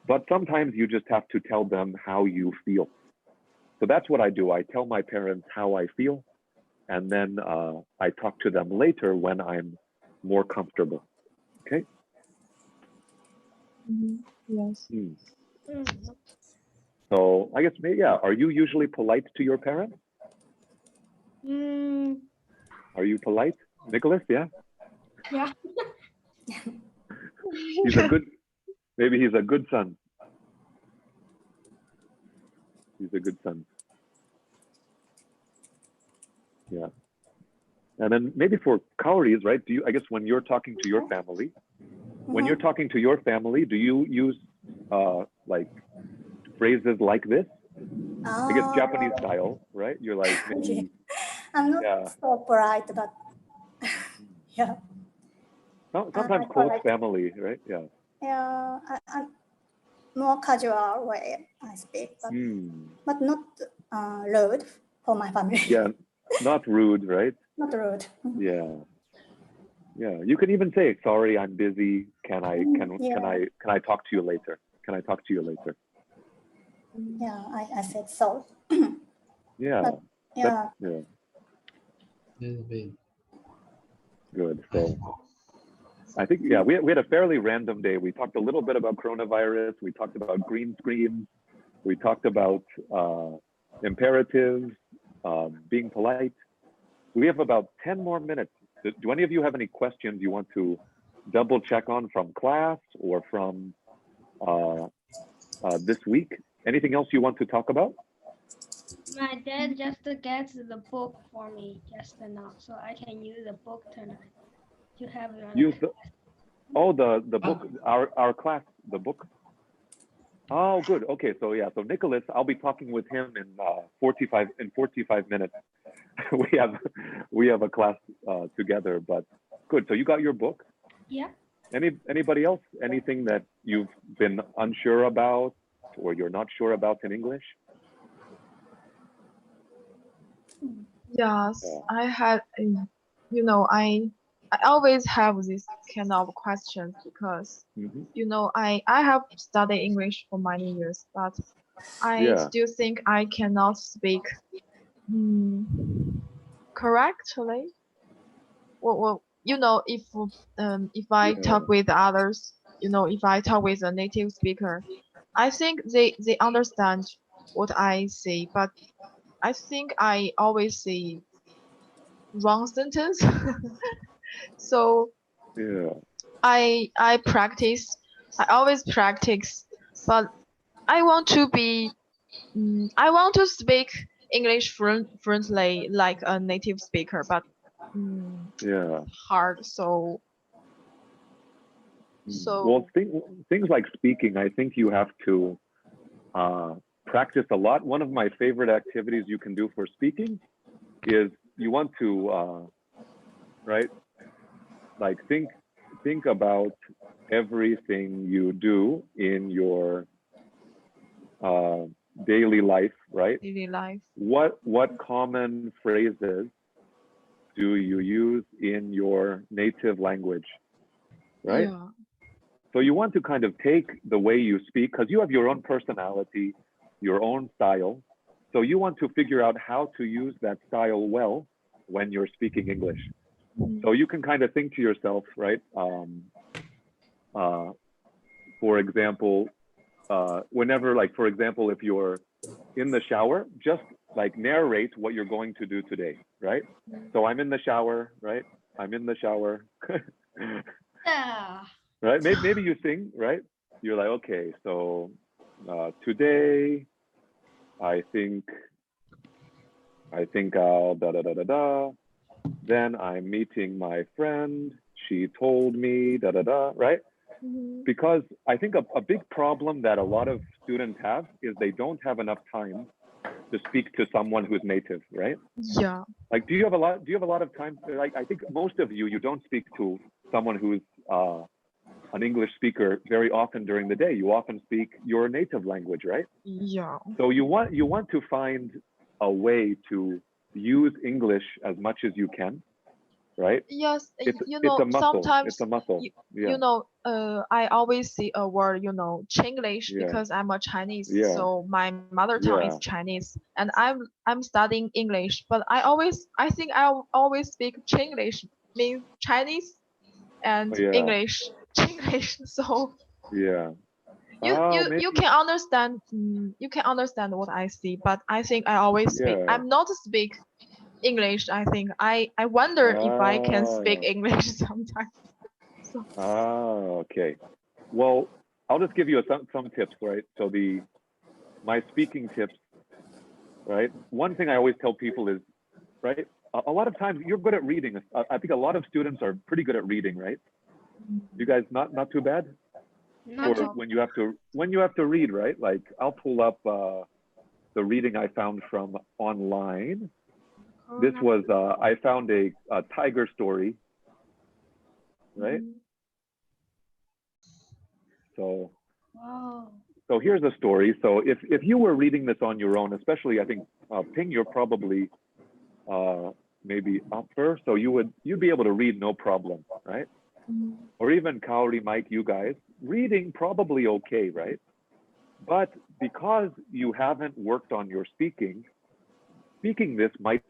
but sometimes you just have to tell them how you feel. So that's what I do. I tell my parents how I feel, and then I talk to them later when I'm more comfortable. Okay. Yes. So I guess maybe, yeah. Are you usually polite to your parents? Are you polite, Nicholas? Yeah. Yeah. He's a good. Maybe he's a good son. He's a good son. Yeah. And then maybe for Kauris, right? Do you? I guess when you're talking to your family, when you're talking to your family, do you use like phrases like this? I guess Japanese style, right? You're like, maybe, I'm not so polite, but yeah. Sometimes close family, right? Yeah. Yeah, more casual way I speak, but not rude for my family. Yeah, not rude, right? Not rude. Yeah. Yeah, you can even say, sorry, I'm busy. Can I talk to you later? Can I talk to you later? Yeah, I said so. Yeah. But, yeah. Good. So I think, yeah, we had a fairly random day. We talked a little bit about coronavirus. We talked about green screens. We talked about imperatives, being polite. We have about 10 more minutes. Do any of you have any questions you want to double check on from class or from this week? Anything else you want to talk about? My dad just gets the book for me just now, so I can use the book tonight to have use the book, our class, the book. Oh, good. Okay, so yeah, so Nicholas, I'll be talking with him in 45 minutes. we have a class together, but good. So you got your book? Yeah. Anybody else? Anything that you've been unsure about or you're not sure about in English? Yes, I had, you know, I always have this kind of questions because, you know, I have studied English for many years, but I still think I cannot speak correctly. Well, you know, if I talk with others, you know, if I talk with a native speaker, I think they understand what I say, but I think I always say wrong sentence. So I always practice, but I want to be I want to speak English fluently like a native speaker, but hard. So well, things like speaking, I think you have to practice a lot. One of my favorite activities you can do for speaking is you want to right, like think about everything you do in your daily life, right? Daily life. What common phrases do you use in your native language, right? Yeah. So you want to kind of take the way you speak, because you have your own personality, your own style. So you want to figure out how to use that style well when you're speaking English. So you can kind of think to yourself, right? For example, whenever, like, for example, if you're in the shower, just like narrate what you're going to do today, right? So I'm in the shower, right? I'm in the shower. Right? Maybe you sing, right? You're like, okay, so today, I think I'll da da da da da. Then I'm meeting my friend. She told me da da da, right? Because I think a big problem that a lot of students have is they don't have enough time to speak to someone who's native, right? Yeah. Like, do you have a lot of time? Like, I think most of you don't speak to someone who's an English speaker very often during the day. You often speak your native language, right? Yeah. So you want to find a way to use English as much as you can, right? Yes, you know, it's a muscle. sometimes It's a muscle. you know, I always see a word, you know, Chinglish, because I'm a Chinese, so my mother tongue is Chinese, and I'm studying English, but I think I'll always speak Chinglish, means Chinese and English, Chinglish. So you can understand what I see, but I think I always speak. I'm not speak English. I think I wonder if I can speak English sometimes. So. Okay. Well, I'll just give you some tips, right? So my speaking tips, right? One thing I always tell people is, right? A lot of times you're good at reading. I think a lot of students are pretty good at reading, right? You guys not too bad? Or when you have to read, right? Like, I'll pull up the reading I found from online. This was I found a tiger story, right? So, Wow. so here's a story. So if you were reading this on your own, especially I think Ping, you're probably maybe upper, so you'd be able to read no problem, right? Or even Kaori, Mike, you guys, reading probably okay, right? But because you haven't worked on your speaking this might,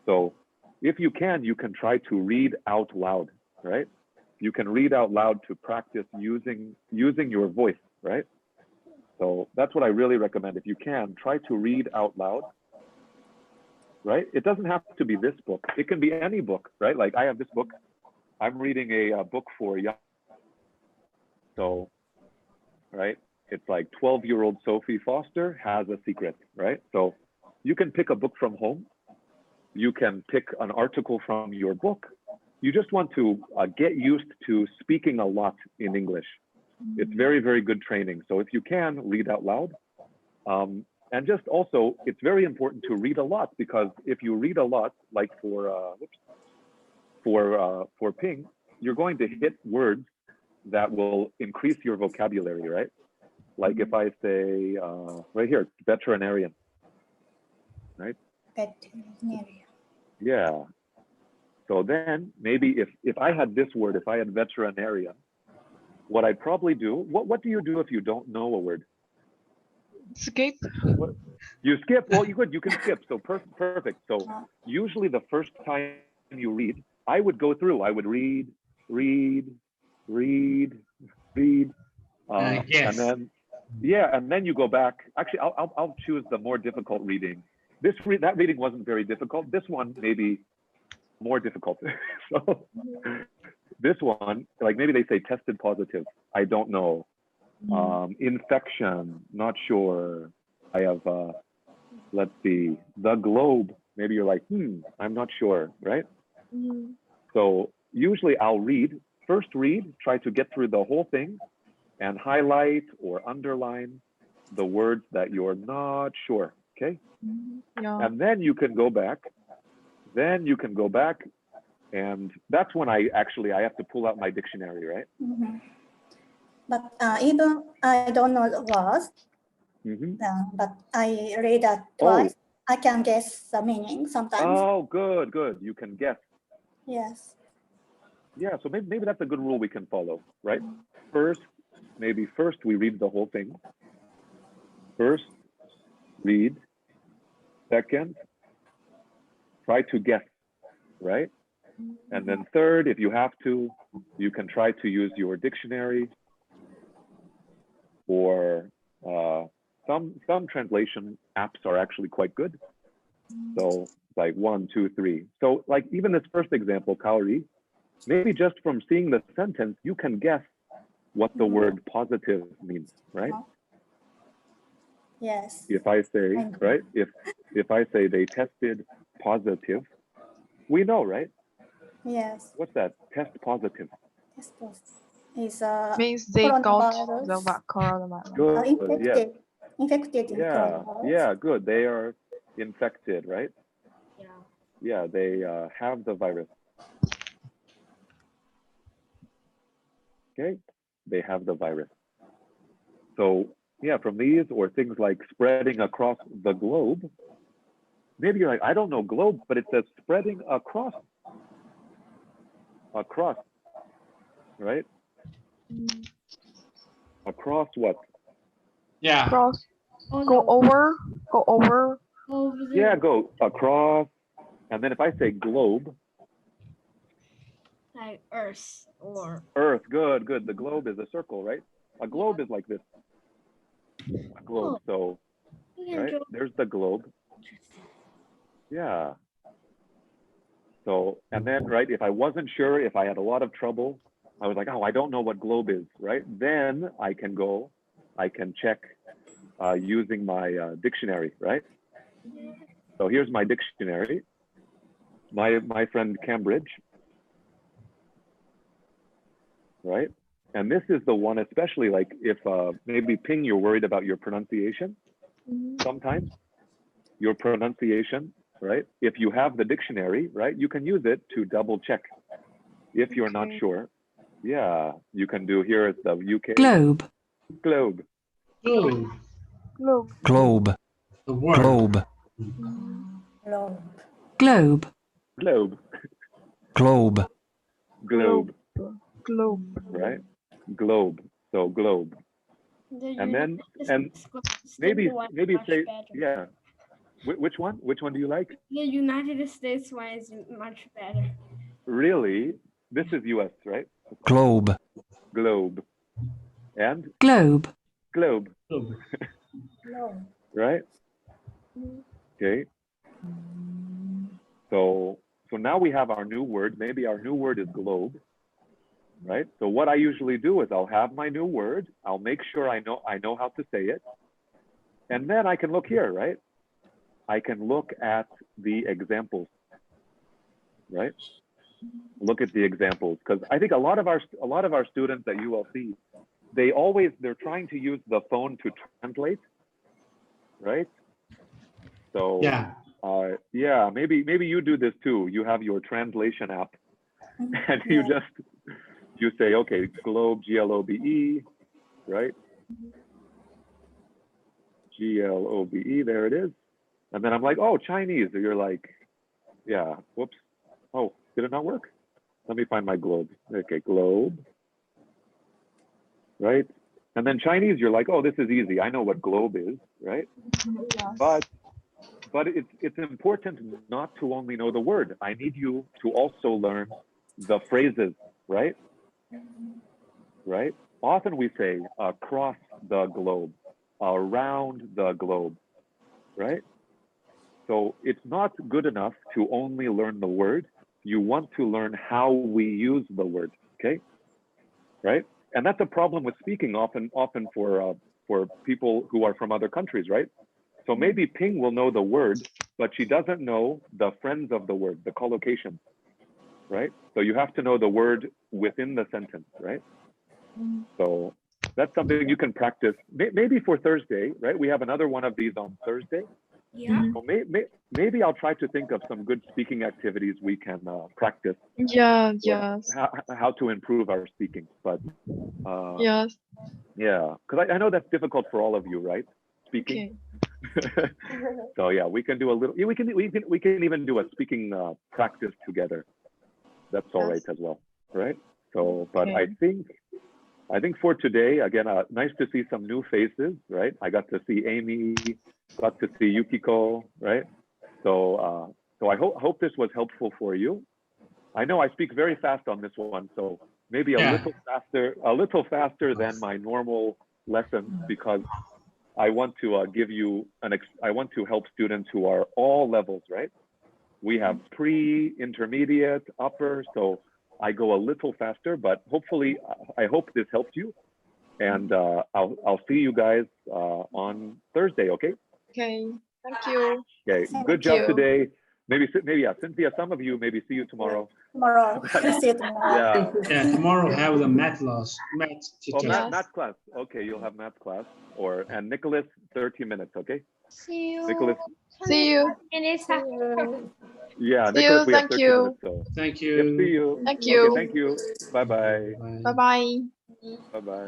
so if you can try to read out loud, right? You can read out loud to practice using your voice, right? So that's what I really recommend. If you can, try to read out loud, right? It doesn't have to be this book. It can be any book, right? Like I have this book. I'm reading a book for young. So, right? It's like 12-year-old Sophie Foster has a secret, right? So you can pick a book from home. You can pick an article from your book. You just want to get used to speaking a lot in English. It's very, very good training. So if you can, read out loud. And just also, it's very important to read a lot, because if you read a lot, like for Ping, you're going to hit words that will increase your vocabulary, right? Like if I say, right here, veterinarian, right? Veterinarian. Yeah. So then maybe if I had this word, if I had veterinarian, what I'd probably do, what do you do if you don't know a word? Skip. What? You skip? Well, you can skip. So perfect. So usually the first time you read, I would go through. I would read, Yes. and then and then you go back. Actually, I'll choose the more difficult reading. That reading wasn't very difficult. This one maybe more difficult. So this one, like maybe they say tested positive. I don't know. Infection, not sure. I have, let's see, the globe. Maybe you're like, I'm not sure, right? So usually I'll first read, try to get through the whole thing and highlight or underline the words that you're not sure, okay? Yeah. And then you can go back. And that's when I have to pull out my dictionary, right? But even I don't know the words, but I read that twice. I can guess the meaning sometimes. Oh, good. You can guess. Yes. Yeah, so maybe that's a good rule we can follow, right? First we read the whole thing. First, read. Second, try to guess, right? And then third, if you have to, you can try to use your dictionary, or some translation apps are actually quite good. So like 1, 2, 3. So like even this first example, Kaori, maybe just from seeing the sentence, you can guess what the word positive means, right? Yes. If I say, right? If I say they tested positive, we know, right? Yes. What's that? Test positive. Test positive is means they got the coronavirus. Good. Infected. Yeah, good. They are infected, right? Yeah. Yeah, they have the virus. Okay, they have the virus. So yeah, from these or things like spreading across the globe, maybe you're like, I don't know globe, but it says spreading across, right? Across what? Yeah. Across. Go over. Yeah, go across. And then if I say globe. Like Earth or. Earth, good. The globe is a circle, right? A globe is like this. A globe, so, right? There's the globe. Yeah. So, and then, right, if I wasn't sure, if I had a lot of trouble, I was like, oh, I don't know what globe is, right? Then I can check using my dictionary, right? So here's my dictionary. My friend Cambridge, right? And this is the one, especially like if maybe Ping, you're worried about your pronunciation. Sometimes your pronunciation, right? If you have the dictionary, right, you can use it to double check if you're not sure. Yeah, you can do here is the UK. Globe. Globe. Globe. Globe. Globe. The word. Globe. Globe. Globe. Globe. Globe. Globe. Globe. Right? Globe. So globe. And then, and maybe say, yeah. Which one? Which one do you like? The United States one is much better. Really? This is US, right? Globe. Globe. And? Globe. Globe. Globe. Globe. Right? Okay. So now we have our new word. Maybe our new word is globe. Right? So what I usually do is I'll have my new word. I'll make sure I know how to say it. And then I can look here, right? I can look at the examples, right? Look at the examples, because I think a lot of our students at ULC, they're trying to use the phone to translate, right? So Yeah. Yeah, maybe you do this too. You have your translation app, and you say, okay, globe, GLOBE, right? GLOBE, there it is. And then I'm like, oh, Chinese. Or you're like, yeah, whoops. Oh, did it not work? Let me find my globe. Okay, globe. Right? And then Chinese, you're like, oh, this is easy. I know what globe is, right? Yes. But it's important not to only know the word. I need you to also learn the phrases, right? Right? Often we say across the globe, around the globe, right? So it's not good enough to only learn the word. You want to learn how we use the word, okay? Right? And that's a problem with speaking often for people who are from other countries, right? So maybe Ping will know the word, but she doesn't know the friends of the word, the collocation, right? So you have to know the word within the sentence, right? So that's something you can practice. Maybe for Thursday, right? We have another one of these on Thursday. Yeah. So maybe I'll try to think of some good speaking activities we can practice. Yeah, yes. How to improve our speaking, but Yes. yeah, because I know that's difficult for all of you, right? Speaking. Okay. So yeah, we can do a little. We can even do a speaking practice together. That's all right as well, right? So, but Okay. I think for today, again, nice to see some new faces, right? I got to see Amy, got to see Yukiko, right? So I hope this was helpful for you. I know I speak very fast on this one, so maybe a little faster than my normal lesson, because I want to give you I want to help students who are all levels, right? We have pre, intermediate, upper, so I go a little faster, but hopefully, I hope this helped you. And I'll see you guys on Thursday, okay? Okay. Thank you. Okay, good job today. Maybe yeah, Cynthia, some of you maybe see you tomorrow. Tomorrow. See you tomorrow. Yeah. Tomorrow have the math teacher. Oh, math class. Okay, you'll have math class. And Nicholas, 30 minutes, okay? See you. Nicholas. See you. Yeah, See Nicholas, you. we have Thank 30 you. minutes, so. Thank you. Yep, see you. Thank you. Okay, thank you. Bye-bye. Bye-bye. Bye-bye.